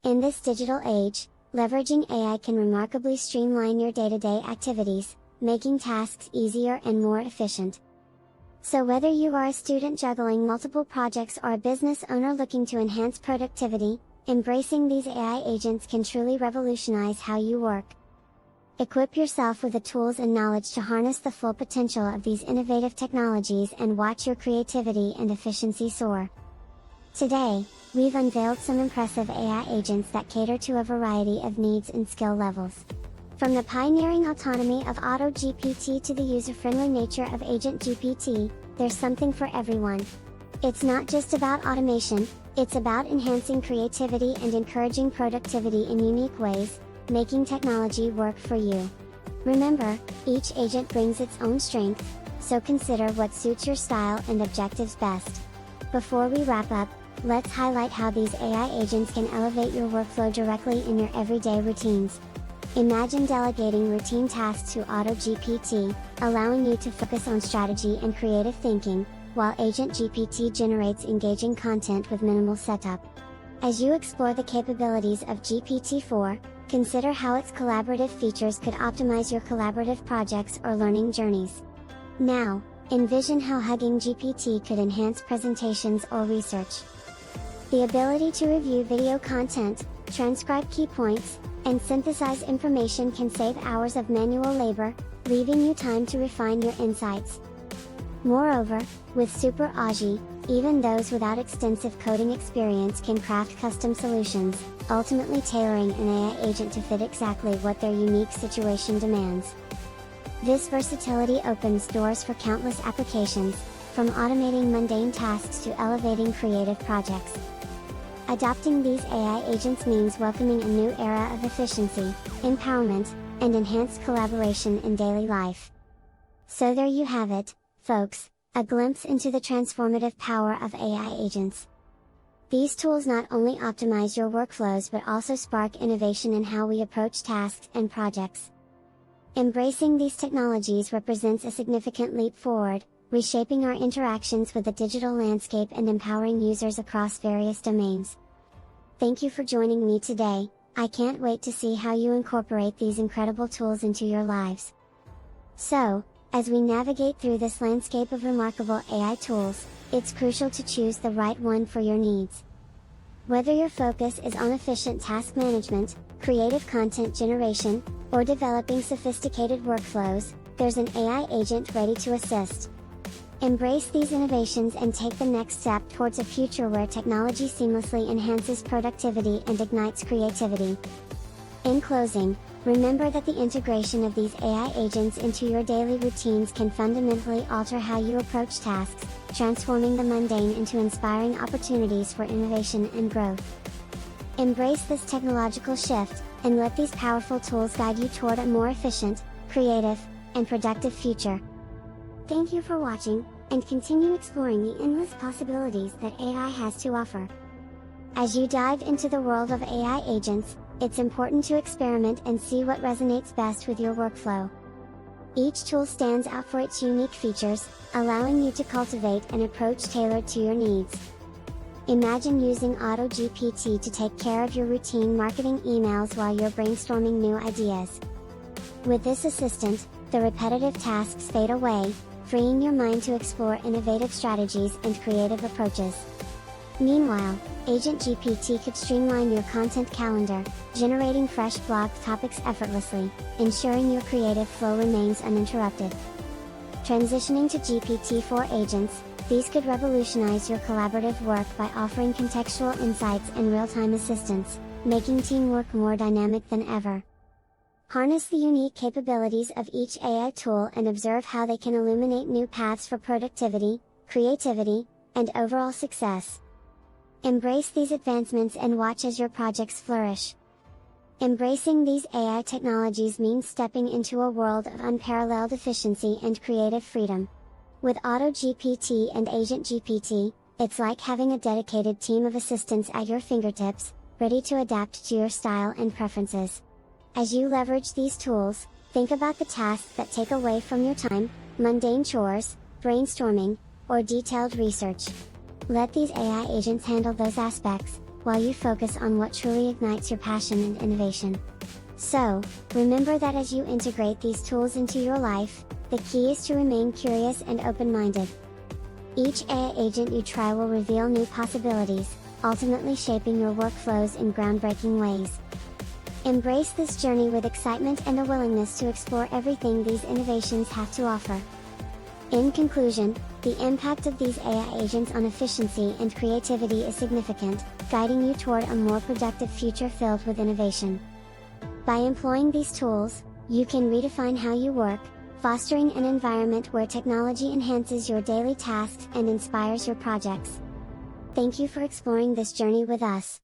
In this digital age, leveraging AI can remarkably streamline your day-to-day activities, making tasks easier and more efficient. So whether you are a student juggling multiple projects or a business owner looking to enhance productivity, embracing these AI agents can truly revolutionize how you work. Equip yourself with the tools and knowledge to harness the full potential of these innovative technologies and watch your creativity and efficiency soar. Today, we've unveiled some impressive AI agents that cater to a variety of needs and skill levels. From the pioneering autonomy of Auto-GPT to the user-friendly nature of Agent-GPT, there's something for everyone. It's not just about automation, it's about enhancing creativity and encouraging productivity in unique ways, making technology work for you. Remember, each agent brings its own strength, so consider what suits your style and objectives best. Before we wrap up, let's highlight how these AI agents can elevate your workflow directly in your everyday routines. Imagine delegating routine tasks to Auto-GPT, allowing you to focus on strategy and creative thinking, while Agent-GPT generates engaging content with minimal setup. As you explore the capabilities of GPT-4, consider how its collaborative features could optimize your collaborative projects or learning journeys. Now, envision how Hugging GPT could enhance presentations or research. The ability to review video content, transcribe key points, and synthesize information can save hours of manual labor, leaving you time to refine your insights. Moreover, with Super AGI, even those without extensive coding experience can craft custom solutions, ultimately tailoring an AI agent to fit exactly what their unique situation demands. This versatility opens doors for countless applications, from automating mundane tasks to elevating creative projects. Adopting these AI agents means welcoming a new era of efficiency, empowerment, and enhanced collaboration in daily life. So there you have it, folks, a glimpse into the transformative power of AI agents. These tools not only optimize your workflows but also spark innovation in how we approach tasks and projects. Embracing these technologies represents a significant leap forward, reshaping our interactions with the digital landscape and empowering users across various domains. Thank you for joining me today. I can't wait to see how you incorporate these incredible tools into your lives. So, as we navigate through this landscape of remarkable AI tools, it's crucial to choose the right one for your needs. Whether your focus is on efficient task management, creative content generation, or developing sophisticated workflows, there's an AI agent ready to assist. Embrace these innovations and take the next step towards a future where technology seamlessly enhances productivity and ignites creativity. In closing, remember that the integration of these AI agents into your daily routines can fundamentally alter how you approach tasks, transforming the mundane into inspiring opportunities for innovation and growth. Embrace this technological shift, and let these powerful tools guide you toward a more efficient, creative, and productive future. Thank you for watching, and continue exploring the endless possibilities that AI has to offer. As you dive into the world of AI agents, it's important to experiment and see what resonates best with your workflow. Each tool stands out for its unique features, allowing you to cultivate an approach tailored to your needs. Imagine using Auto-GPT to take care of your routine marketing emails while you're brainstorming new ideas. With this assistant, the repetitive tasks fade away, freeing your mind to explore innovative strategies and creative approaches. Meanwhile, Agent-GPT could streamline your content calendar, generating fresh blog topics effortlessly, ensuring your creative flow remains uninterrupted. Transitioning to GPT-4 agents, these could revolutionize your collaborative work by offering contextual insights and real-time assistance, making teamwork more dynamic than ever. Harness the unique capabilities of each AI tool and observe how they can illuminate new paths for productivity, creativity, and overall success. Embrace these advancements and watch as your projects flourish. Embracing these AI technologies means stepping into a world of unparalleled efficiency and creative freedom. With Auto-GPT and Agent-GPT, it's like having a dedicated team of assistants at your fingertips, ready to adapt to your style and preferences. As you leverage these tools, think about the tasks that take away from your time, mundane chores, brainstorming, or detailed research. Let these AI agents handle those aspects, while you focus on what truly ignites your passion and innovation. So, remember that as you integrate these tools into your life, the key is to remain curious and open-minded. Each AI agent you try will reveal new possibilities, ultimately shaping your workflows in groundbreaking ways. Embrace this journey with excitement and a willingness to explore everything these innovations have to offer. In conclusion, the impact of these AI agents on efficiency and creativity is significant, guiding you toward a more productive future filled with innovation. By employing these tools, you can redefine how you work, fostering an environment where technology enhances your daily tasks and inspires your projects. Thank you for exploring this journey with us.